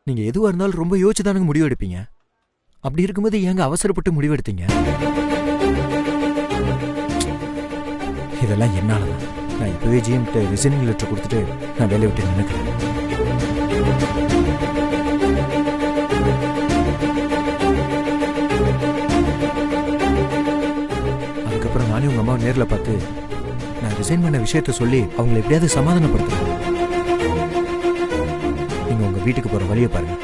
நீங்க எதுவா இருந்தாலும் ரொம்ப யோசிச்சுதானுங்க முடிவு எடுப்பீங்க. அப்படி இருக்கும்போது ஏங்க அவசரப்பட்டு முடிவெடுத்தீங்க? இதெல்லாம் என்னாலதான். நான் இப்பவே ஜிஎம்கிட்ட ரிசைனிங் லெட்டர் கொடுத்துட்டு நான் வேலையை விட்டு நினைக்கிறேன். அதுக்கப்புறம் நானே உங்க அம்மாவை நேரில் பார்த்து நான் ரிசைன் பண்ண விஷயத்த சொல்லி அவங்களை எப்படியாவது சமாதானப்படுத்துறேன். நீங்க உங்க வீட்டுக்கு போற வழியை பாருங்க.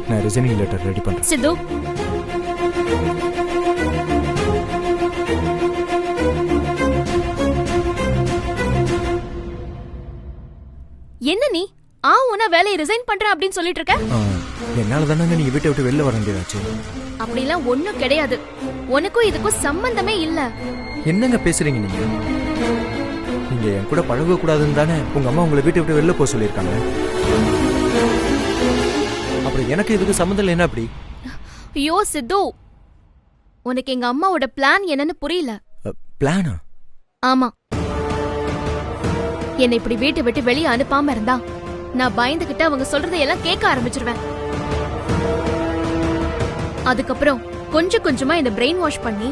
நான் ரிசைனிங் லெட்டர் ரெடி பண்றேன். சித்து, என்ன நீ உன வேலையை ரிசைன் பண்றேன் அப்படின்னு சொல்லிட்டு இருக்க? என்னால தானங்க நீங்க வீட்டை விட்டு வெளில வர வேண்டியதாச்சு. அப்படிலாம் ஒண்ணும் கிடையாது. உனக்கும் இதுக்கும் சம்பந்தமே இல்ல. என்னங்க பேசுறீங்க நீங்க? நீங்க என் கூட பழக கூடாதுன்னு தானே உங்க அம்மா உங்களை வீட்டை விட்டு வெளில போக சொல்லியிருக்காங்க. அப்புறம் எனக்கு இதுக்கு சம்பந்தம் இல்லை. என்ன அப்படி? ஐயோ சித்து, உனக்கு எங்க அம்மாவோட பிளான் என்னன்னு புரியல. பிளானா? ஆமா, என்னை இப்படி வீட்டை விட்டு வெளியே அனுப்பாம இருந்தா நான் பயந்துகிட்டு அவங்க சொல்றதையெல்லாம் கேட்க ஆரம்பிச்சிருவேன். அதுக்கப்புறம் கொஞ்சம் கொஞ்சமா இந்த பிரெயின் வாஷ் பண்ணி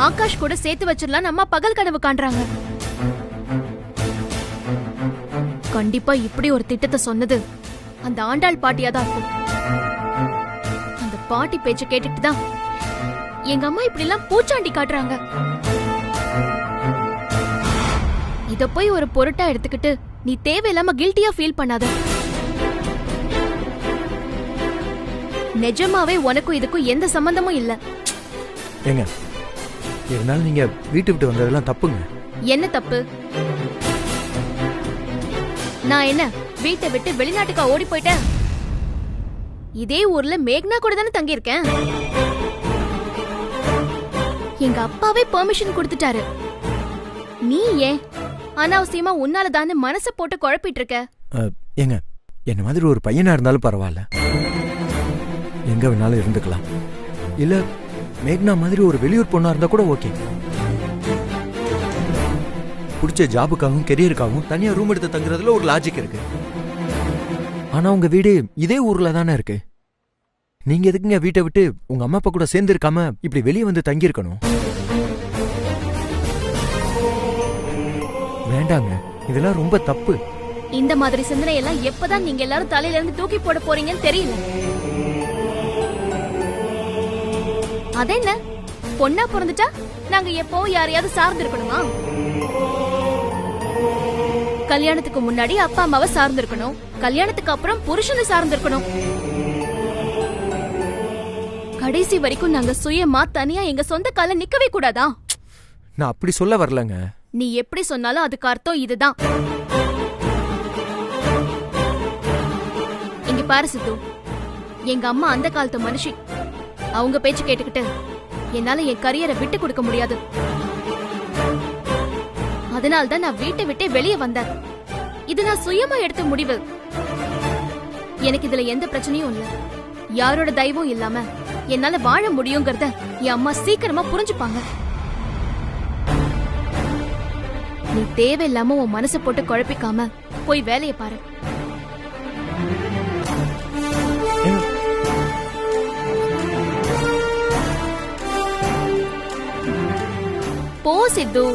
ஆகாஷ் கூட சேர்த்து வச்சிடலாம் அம்மா பகல் கனவு காண்றாங்க. கண்டிப்பா இப்படி ஒரு திட்டத்தை சொன்னது அந்த ஆண்டாள் பாட்டியா தான் இருக்கும். அந்த பாட்டி பேச்ச கேட்டுட்டு தான் எங்க அம்மா இப்படி எல்லாம் பூச்சாண்டி காட்டுறாங்க. இத போய் ஒரு பொருட்டா எடுத்துக்கிட்டு நீ தேவையில்லாம கில்ட்டியா ஃபீல் பண்ணாத. நிஜமாவே உனக்கும் இதுக்கும் எந்த சம்பந்தமும் இல்ல. ஏங்க, இருந்தாலும் நீங்க வீட்டு விட்டு வந்ததெல்லாம் தப்புங்க. என்ன தப்பு? நான் என்ன வீட்டை விட்டு வெளிநாட்டுக்கா ஓடி போயிட்டேன்? இதே ஊர்ல மேக்னா கூட தானே தங்கி இருக்கேன். எங்க அப்பாவே பெர்மிஷன் கொடுத்துட்டாரு. நீ ஏன் அனாவசியமா உன்னாலதானே மனச போட்டு குழப்பிட்டு இருக்க? ஏங்க, என்ன மாதிரி ஒரு பையனா இருந்தாலும் பரவாயில்ல, எங்க வேணாலும் இருந்துக்கலாம். இல்ல மேக்னா மாதிரி ஒரு வெளியூர் பொண்ணா இருந்தா கூட ஓகே. பிடிச்ச ஜாபுக்காகவும் கெரியருக்காகவும் தனியா ரூம் எடுத்து தங்குறதுல ஒரு லாஜிக் இருக்கு. ஆனா உங்க வீடு இதே ஊர்ல தானே இருக்கு. நீங்க எதுக்குங்க வீட்டை விட்டு உங்க அம்மா அப்பா கூட சேர்ந்து இருக்காம இப்படி வெளியே வந்து தங்கி இருக்கணும்? வேண்டாங்க, இதெல்லாம் ரொம்ப தப்பு. இந்த மாதிரி சிந்தனை எல்லாம் எப்பதான் நீங்க எல்லாரும் தலையில இருந்து தூக்கி போட போறீங்கன்னு தெரியல. அதென்ன பொண்ணா பிறந்துட்டா நாங்க எப்போ யாரையாவது சார்ந்து இருக்கணுமா? கல்யாணத்துக்கு முன்னாடி அப்பா அம்மாவை சார்ந்து இருக்கணும், கல்யாணத்துக்கு அப்புறம் புருஷனை சார்ந்து இருக்கணும். கடைசி வரைக்கும் நாங்க சுயமா தனியா எங்க சொந்த கால நிக்கவே கூடாதா? நான் அப்படி சொல்ல வரலங்க. நீ எப்படி சொன்னாலும் அதுக்கு அர்த்தம் இதுதான். இங்க பாரு சித்து, எங்க அம்மா அந்த காலத்து மனுஷி. அவங்க பேச்சு கேட்டுக்கிட்டு என்னால என் கரியரை விட்டு கொடுக்க முடியாது. அதனால்தான் நான் வீட்டை விட்டே வெளியே வந்தேன். இது நான் சுயமா எடுத்த முடிவு. எனக்கு இதுல எந்த பிரச்சனையும் இல்ல. யாரோட தயவும் இல்லாம என்னால வாழ முடியுங்கிறத என் அம்மா சீக்கிரமா புரிஞ்சுப்பாங்க. நீ தேவையில்லாம உன் மனசை போட்டு குழப்பிக்காம போய் வேலையை பாரு. போ சித்து.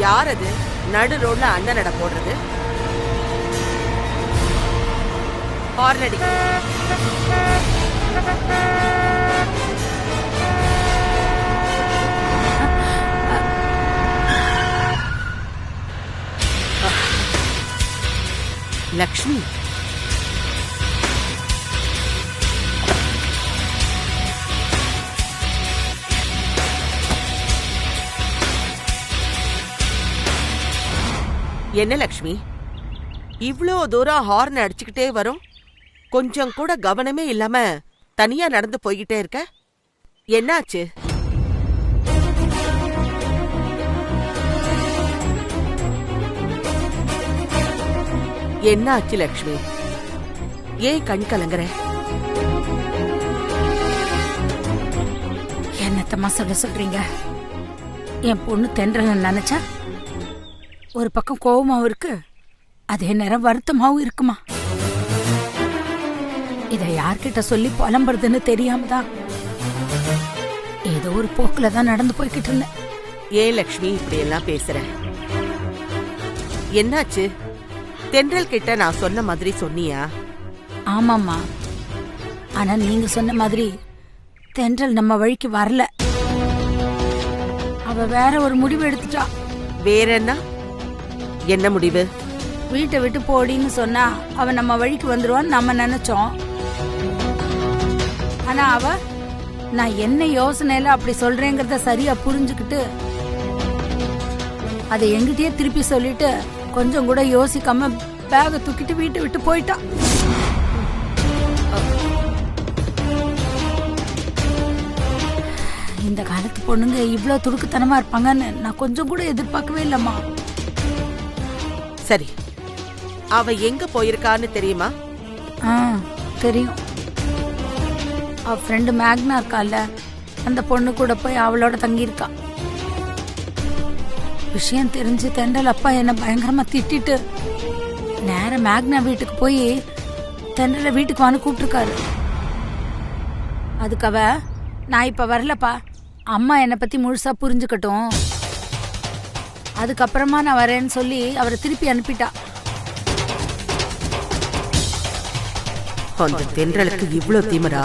யார் அது நடு ரோட்ல அண்ணன் நட போடுறது? ஹார்ன் லக்ஷ்மி, என்ன லக்ஷ்மி இவ்ளோ தூரம் ஹார்ன் அடிச்சுக்கிட்டே வரும், கொஞ்சம் கூட கவனமே இல்லாம தனியா நடந்து போய்கிட்டே இருக்க? என்னாச்சு? என்னாச்சு லக்ஷ்மி? ஏன் கண் கலங்குற? என்னத்தம்மா சொல்றீங்க? என் பொண்ணு தென்றல நினைச்சா ஒரு பக்கம் கோவமாவும் இருக்கு, அதே நேரம் வருத்தமாவும் இருக்குமா. இத யார்கிட்ட சொல்லி புலம்புறதுன்னு தெரியாம தான் ஏதோ ஒரு போக்குல தான் நடந்து போய்கிட்டு இருந்தேன். ஏன் லக்ஷ்மி இப்படி எல்லாம் பேசுற? என்னாச்சு? தென்றல் கிட்ட நான் சொன்ன மாதிரி சொன்னியா? ஆமாம்மா, ஆனா நீங்க சொன்ன மாதிரி தென்றல் நம்ம வழிக்கு வரல. அவ வேற ஒரு முடிவு எடுத்துட்டா. வேற என்ன? என்ன முடிவு? வீட்டை விட்டு போடின்னு சொன்னா அவ நம்ம வழிக்கு வந்துருவான்னு நம்ம நினைச்சோம். ஆனா அவ நான் என்ன யோசனையில அப்படி சொல்றேங்கிறத சரியா புரிஞ்சுக்கிட்டு அதை எங்கிட்டயே திருப்பி சொல்லிட்டு கொஞ்சம் கூட யோசிக்காம பேக தூக்கிட்டு வீட்டை விட்டு போயிட்டா. இந்த காலத்து பொண்ணுங்க இவ்வளவு துடுக்குத்தனமா இருப்பாங்கன்னு நான் கொஞ்சம் கூட எதிர்பார்க்கவே இல்லம்மா. சரி, அவ எங்க போயிருக்கான்னு தெரியுமா? தெரியும். அவ ஃப்ரெண்டு மேக்னா இருக்கால, அந்த பொண்ணு கூட போய் அவளோட தங்கியிருக்கா. விஷயம் தெரிஞ்சு தென்றல் அப்பா என்ன பயங்கரமா திட்டிட்டு நேர மேக்னா வீட்டுக்கு போய் தென்றல வீட்டுக்கு வான்னு கூப்பிட்டுருக்காரு. அதுக்கு அவ, நான் இப்ப வரலப்பா, அம்மா என்னை பத்தி முழுசா புரிஞ்சுக்கட்டும், அதுக்கப்புறமா நான் வரேன்னு சொல்லி அவரை திருப்பி அனுப்பிட்டா. அந்த தென்றலுக்கு இவ்வளவு திமிரா?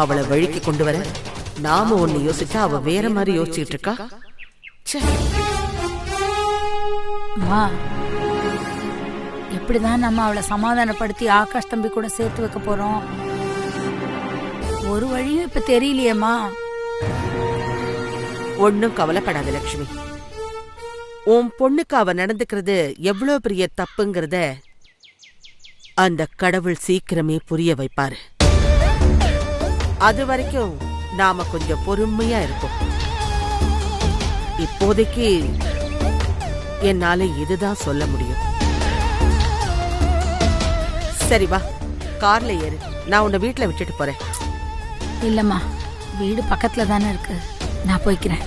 அவளை வழிக்கு கொண்டு வர நாம ஒண்ணு யோசிச்சா அவ வேற மாதிரி யோசிச்சுட்டு இருக்கா. அம்மா, எப்படிதான் நம்ம அவளை சமாதானப்படுத்தி ஆகாஷ் தம்பி கூட சேர்த்து வைக்க போறோம்? ஒரு வழியும் இப்ப தெரியலையேம்மா. ஒன்னும் கவலைப்படாத லட்சுமி. உன் பொண்ணுக்கு அவ நடந்துக்கிறது எவ்வளவு பெரிய தப்புங்கிறத அந்த கடவுள் சீக்கிரமே புரிய வைப்பாரு. அது வரைக்கும் நாம கொஞ்சம் பொறுமையா இருப்போம். இப்போதைக்கு என்னால இதுதான் சொல்ல முடியும். சரி வா, கார்ல ஏறு, நான் உன்னை வீட்டுல விட்டுட்டு போறேன். இல்லம்மா, வீடு பக்கத்துல தானே இருக்கு, நான் போய்க்கிறேன்.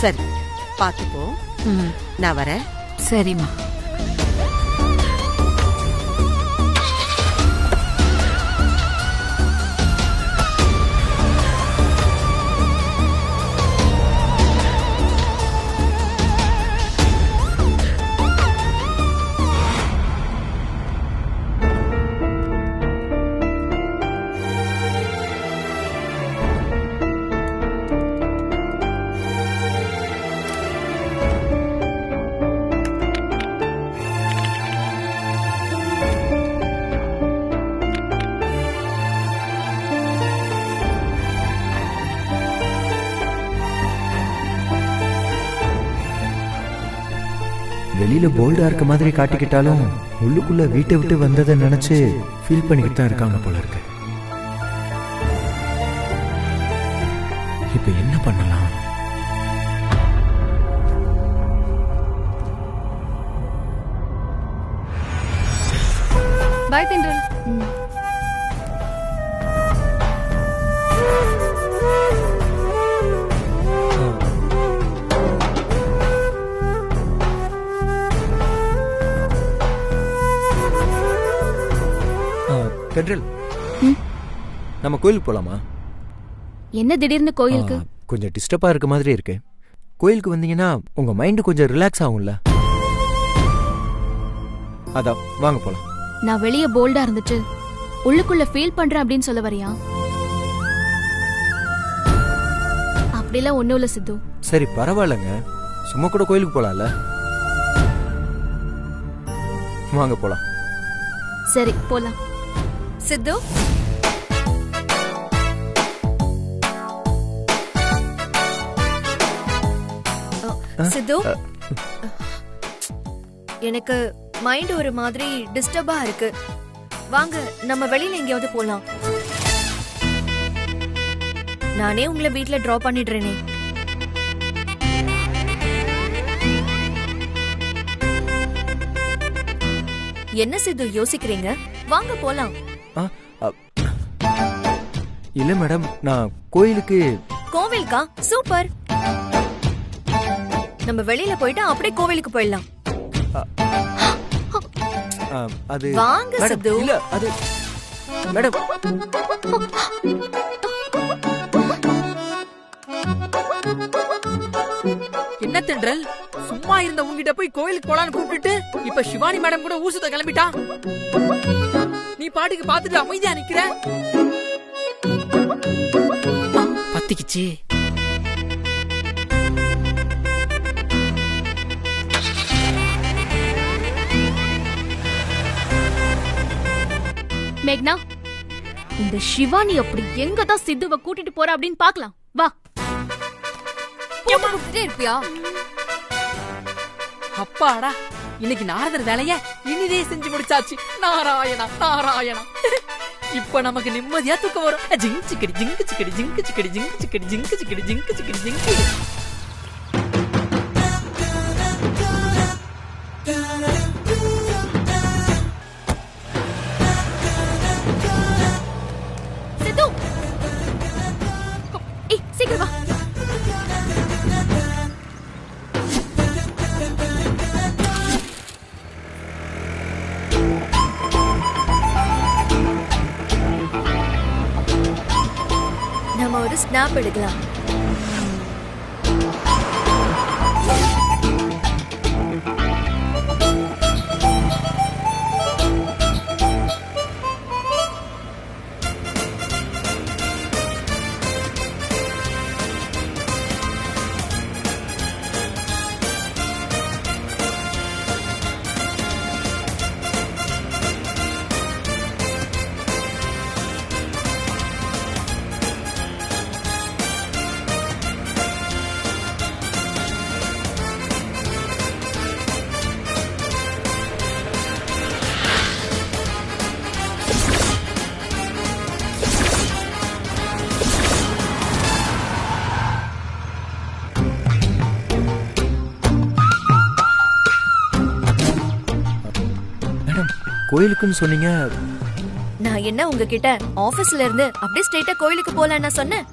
சரி, பாத்துப்போ. நான் வரேன். சரிம்மா. வெளியில போல்டா இருக்க மாதிரி காட்டிக்கிட்டாலும் உள்ளுக்குள்ள வீட்டை விட்டு வந்ததை நினைச்சு ஃபீல் பண்ணிக்கிட்டு தான் இருக்காங்க போல இருக்கு. இப்ப என்ன பண்ணலாம்? பாய் தென்றல். தென்றல், நம்ம கோயிலுக்கு போலாமா? என்ன திடீர்னு கோயிலுக்கு? கொஞ்சம் டிஸ்டர்பா இருக்க மாதிரி இருக்கு. கோயிலுக்கு வந்தீங்கன்னா உங்க மைண்ட் கொஞ்சம் ரிலாக்ஸ் ஆகும்ல, அதான் வாங்க போலாம். நான் வெளிய போல்டா இருந்துட்டு உள்ளுக்குள்ள ஃபீல் பண்றேன் அப்படின்னு சொல்ல வரியா? அப்படிலாம் ஒண்ணும் இல்ல சித்து. சரி பரவாயில்லங்க, சும்மா கூட கோயிலுக்கு போலாம்ல, வாங்க போலாம். சரி போலாம். சித்து, சித்து, எனக்கு மைண்ட் ஒரு மாதிரி டிஸ்டர்பா இருக்கு. வாங்க நம்ம வெளியில எங்கேயாவது போலாம். நானே உங்களை வீட்ல டிராப் பண்ணிடுறேனே. என்ன சித்து யோசிக்கிறீங்க? வாங்க போலாம். ஆ, அ, இல்ல மேடம், நான் கோயிலுக்கு. கோவிலுக்கா? சூப்பர். நம்ம வெளியில போயிட்டு அப்படியே கோவிலுக்கு போயிடலாம். அது வாங்க மேடம், சித்து. இல்ல அது மேடம். என்ன தென்றல், சும்மா இருந்த உங்ககிட்ட போய் கோயிலுக்கு போலான்னு கூப்பிட்டு இப்ப சிவானி மேடம் கூட ஊசுத்த கிளம்பிட்டா. நீ பாட்டுக்கு பாத்துட்டு அமைதியா நிக்கிற. பத்திக்குச்சு. மேக்னா, இந்த சிவானி அப்படி எங்க தான் சித்துவ கூட்டிட்டு போறா அப்படின்னு பார்க்கலாம். வா. இருப்பியா? அப்பாடா, இன்னைக்கு நாரதர் வேலைய இனிதே செஞ்சு முடிச்சாச்சு. நாராயணா நாராயணா. இப்ப நமக்கு நிம்மதியா தூக்கம் வரும். ஜிங்கு சிக்கடி ஜிங்கு சிக்கடி ஜிங்கு சிக்கடி ஜிங்கு சிக்கடி ஜிங்கு சிக்கடி ஜிங்கு சிக்கடி ஜிங்கு. சித்து, ஏய் சீக்கிரம் வா. நம்ம ஒரு ஸ்னாப் எடுக்கலாம். கோயிலுக்குன்னு சொன்னீங்க. நான் என்ன உங்ககிட்ட ஆபீஸ்ல இருந்து அப்படியே ஸ்ட்ரைட்டா கோவிலுக்கு போலான்னு சொன்னேன்?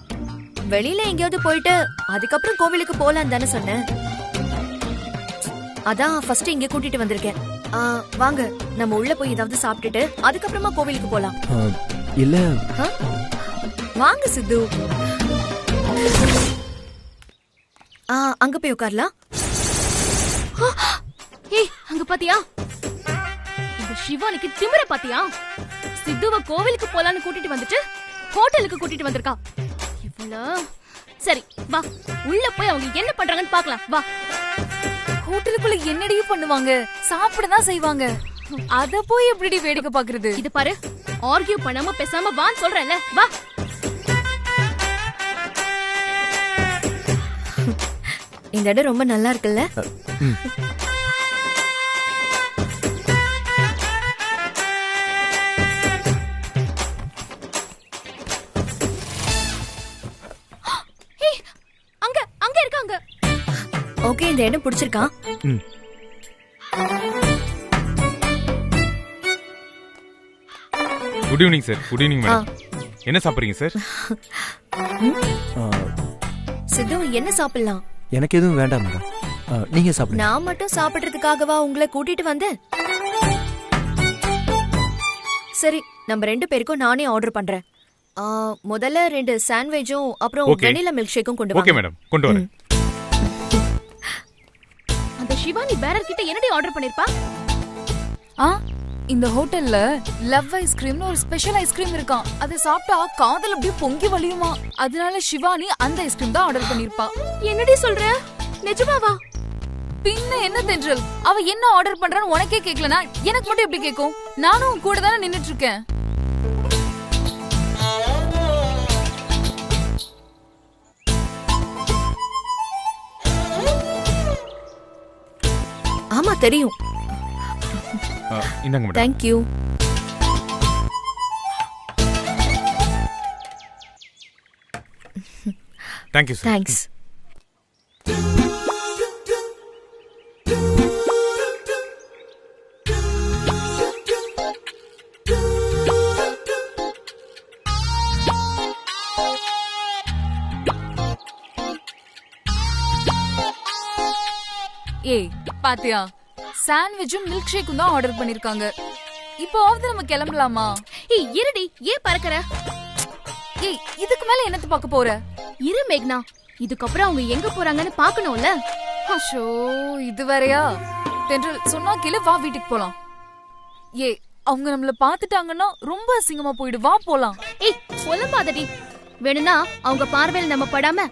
வெளியில எங்கேயாவது போயிட்டு அதுக்கப்புறம் கோவிலுக்கு போலான்னு தானே சொன்னேன். அதான் ஃபர்ஸ்ட் இங்க கூட்டிட்டு வந்திருக்கேன். வாங்க நம்ம உள்ள போய் ஏதாவது சாப்பிட்டுட்டு அதுக்கப்புறமா கோவிலுக்கு போலாம். இல்ல, வாங்க சித்து. அங்க போய் உட்காரலாம். ஏய் அங்க பாத்தியா? இந்த சிவானிக்கு திமிர பாத்தியா? சித்துவ கோவிலுக்கு போலான்னு கூட்டிட்டு வந்துட்டு ஹோட்டலுக்கு கூட்டிட்டு வந்திருக்கா. இவ்வளோ சரி, வா உள்ள போய் அவங்க என்ன பண்றாங்கன்னு பார்க்கலாம். வா. ஹோட்டலுக்குள்ள என்னடி பண்ணுவாங்க? சாப்பிடதான் செய்வாங்க. அத போய் எப்படி வேடிக்கை பாக்குறது? இது பாரு, ஆர்கியூ பண்ணாம பேசாம வான்னு சொல்றேன்ல. வா. இந்த இடம் ரொம்ப நல்லா இருக்குல்ல? அங்க அங்க இருக்காங்க. ஓகே, இந்த இடம் பிடிச்சிருக்கா? Good evening sir. Good evening madam. என்ன சாப்பிடுறீங்க சார்? சித்து, என்ன சாப்பிடலாம்? எனக்கு எதுவும் வேண்டாம் மேடம், நீங்க சாப்பிடுங்க. நான் மட்டும் சாப்பிடுறதுக்காகவா உங்களை கூட்டிட்டு வந்தேன்? சரி, நம்ம 2 பேருக்கும் நானே ஆர்டர் பண்றேன். முதல்ல 2 சாண்ட்விச்சும் அப்புறம் வெனிலா மில்க் ஷேக்கும் கொண்டு வாங்க. ஓகே மேடம், கொண்டு வரேன். அந்த சிவானி பேரர் கிட்ட என்னடி ஆர்டர் பண்ணிருப்பா? இந்த ஹோட்டல்ல லவ் ஐஸ்கிரீம்னு ஒரு ஸ்பெஷல் ஐஸ்கிரீம் இருக்கான். அதை சாப்பிட்டா காதல் அப்படியே பொங்கி வலியுமா. அதனால சிவானி அந்த ஐஸ்கிரீம் தான் ஆர்டர் பண்ணிருப்பா. என்னடி சொல்ற? நிஜமாவா? பின்ன என்ன தென்றல், அவ என்ன ஆர்டர் பண்றான்னு உனக்கே கேக்கலனா எனக்கு மட்டும் எப்படி கேக்கும்? நானும் கூட தானே நின்னுட்டு இருக்கேன். ஆமா தெரியும். இந்தாங்க madam. Thank you. Thank you sir. Thanks. ஏய் பாத்தியா, சாண்ட்விச்சும் மில்க் ஷேக்கும் தான் ஆர்டர் பண்ணிருக்காங்க. இப்போ ஆவது நம்ம கிளம்பலாமா? ஏய் இருடி, ஏன் பறக்கற? ஏய் இதுக்கு மேல என்னத்த பார்க்க போற? இரு மேக்னா, இதுக்கப்புறம் அவங்க எங்க போறாங்கன்னு பார்க்கணும்ல. ஷோ இது வேறயா? தென்றல் சொன்னா கேளு, வா வீட்டுக்கு போலாம். ஏய் அவங்க நம்மள பாத்துட்டாங்கன்னா ரொம்ப அசிங்கமா போயிடு, வா போலாம். ஏய் புலம்பாதடி. வேணும்னா அவங்க பார்வையில நம்ம படாம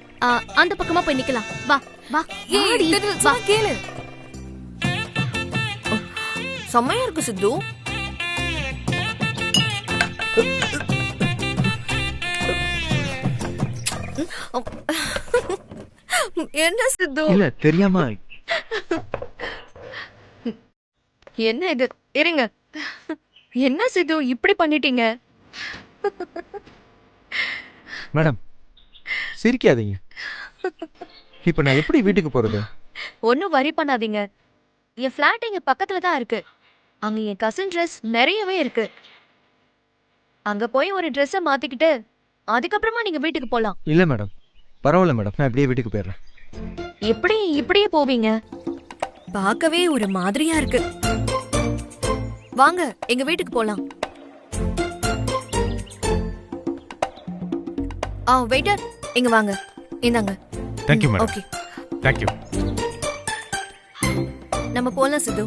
அந்த பக்கமா போய் நிக்கலாம். வா வா. ஏய் வாடி, தென்றல் வா. சொன்னா கேளு. செம்மையா இருக்கு சித்து. என்ன சித்து? இல்ல தெரியாம. என்ன இது? இருங்க. என்ன சித்து இப்படி பண்ணிட்டீங்க? மேடம் சிரிக்காதீங்க. இப்ப நான் எப்படி வீட்டுக்கு போறது? ஒன்னும் வரி பண்ணாதீங்க. என் ஃபிளாட் இங்க பக்கத்துல தான் இருக்கு. அங்க என் கசின் ட்ரெஸ் நிறையவே இருக்கு. அங்க போய் ஒரு ட்ரெஸ்ஸை மாத்திக்கிட்டு அதுக்கப்புறமா நீங்க வீட்டுக்கு போலாம். இல்ல மேடம், பரவாயில்ல மேடம், நான் இப்படியே வீட்டுக்கு போயிடுறேன். எப்படி இப்படியே போவீங்க? பார்க்கவே ஒரு மாதிரியா இருக்கு. வாங்க எங்க வீட்டுக்கு போலாம். வெயிட்டர் இங்க வாங்க. இந்தாங்க. Thank you madam. Okay thank you. நம்ம போலாம் சித்து.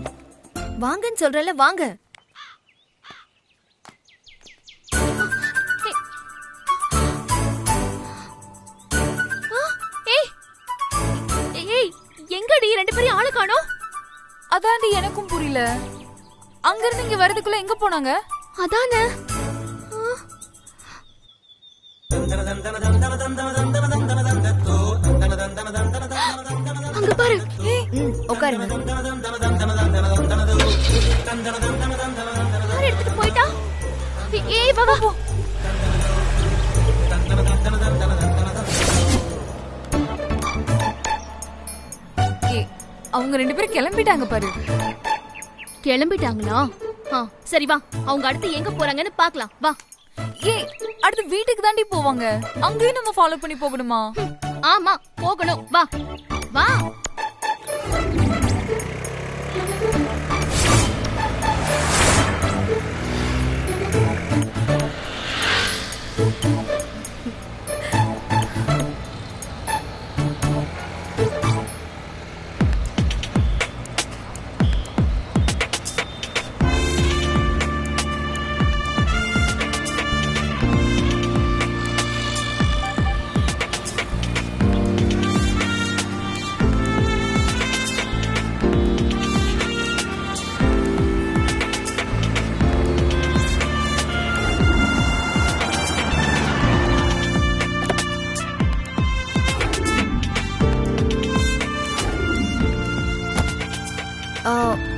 வாங்கன்னு சொல்றல, வாங்க. ஏய் எங்கடி ரெண்டு பேரும் ஆளு காணோம்? அதாண்டி எனக்கும் புரியல. அங்க இருந்து இங்க வரதுக்குள்ள எங்க போனாங்க? அதானே. அங்க பாரு. உட்காருங்க. கார் எடுத்துட்டு போயிட்டா. ஏய் வா வா. ஏய் அவங்க ரெண்டு பேரும் கிளம்பிட்டாங்க பாரு. கிளம்பிட்டாங்களா? சரி வா, அவங்க அடுத்து எங்க போறாங்கன்னு பார்க்கலாம். வா. ஏய் அடுத்து வீட்டுக்கு தாண்டி போவாங்க. அங்கேயும் நம்ம ஃபாலோ பண்ணி போகணுமா? ஆமா போகணும். வா வா.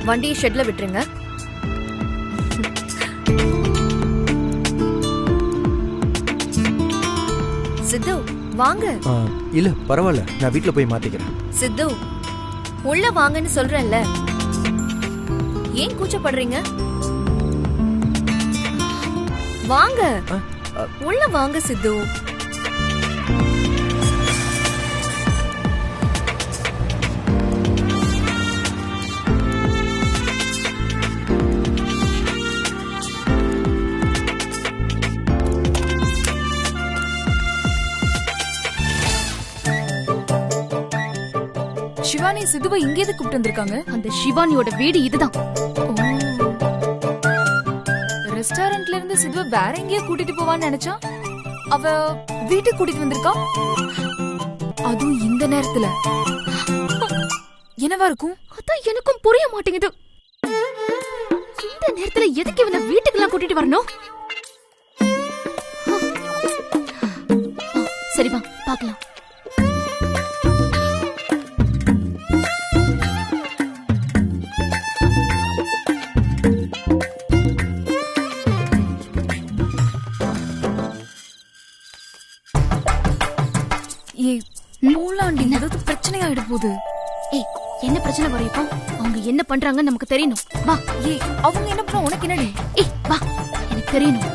வண்டியை ஷெட்ல விட்டுருங்க. சித்து வாங்க. இல்ல பரவாயில்ல, நான் வீட்டுல போய் மாத்திக்கிறேன். சித்து உள்ள வாங்கன்னு சொல்றேன்ல, ஏன் கூச்சப்படுறீங்க? வாங்க உள்ள வாங்க சித்து. சிவானி சித்துவை இங்கே கூப்பிட்டு வந்திருக்காங்க. அந்த சிவானியோட வீடு இதுதான். ரெஸ்டாரண்ட்ல இருந்து சித்துவை வேற எங்கேயோ கூட்டிட்டு போவான்னு நினைச்சா அவ வீட்டுக்கு கூட்டிட்டு வந்திருக்கா. அதுவும் இந்த நேரத்துல என்னவா இருக்கும்? அதான் எனக்கும் புரிய மாட்டேங்குது. இந்த நேரத்துல எதுக்கு இவனை வீட்டுக்கெல்லாம் கூட்டிட்டு வரணும்? சரி வா பார்க்கலாம். போலாண்டி, ஏதாவது பிரச்சனை ஆயிட போகுது. ஏய், என்ன பிரச்சனை வரும் இப்போ? அவங்க என்ன பண்றாங்கன்னு நமக்கு தெரியணும். வா. ஏய், அவங்க என்ன பண்ணா உனக்கு என்னடி? ஏய், வா, எனக்கு தெரியணும்.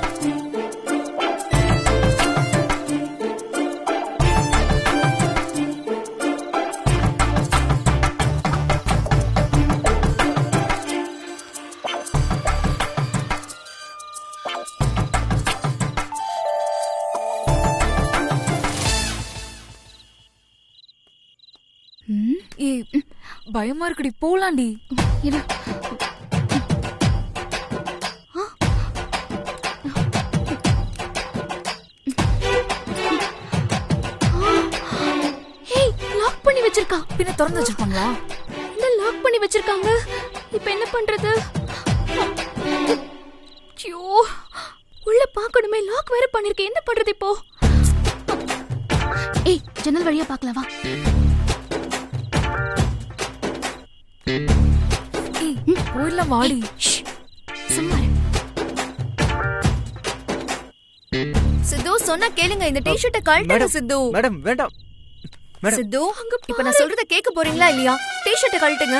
ஏய், பயமா இருக்குடி, போலாண்டி. இரு. ஏய், லாக் பண்ணி வச்சிருக்கா. பின்ன திறந்து வச்சிருப்பாங்களா? இல்ல, லாக் பண்ணி வச்சிருக்காங்க. இப்போ என்ன பண்றது? ஐயோ, உள்ள பார்க்கணுமே, லாக் வேற பண்ணிருக்கேன். என்ன பண்றது இப்போ? ஏய், ஜன்னல் வழியா பார்க்கலாம், வா. ஏய், போயிடலாம் வாடி. சும்மா இரு. சித்து சொன்னா கேளுங்க, இந்த டி-ஷர்ட்டை கழட்டுங்க சித்து. மேடம் வேண்டாம். மேடம் சித்து, இப்ப நான் சொல்றத கேட்க போறீங்களா இல்லையா? டி-ஷர்ட்டை கழட்டுங்க.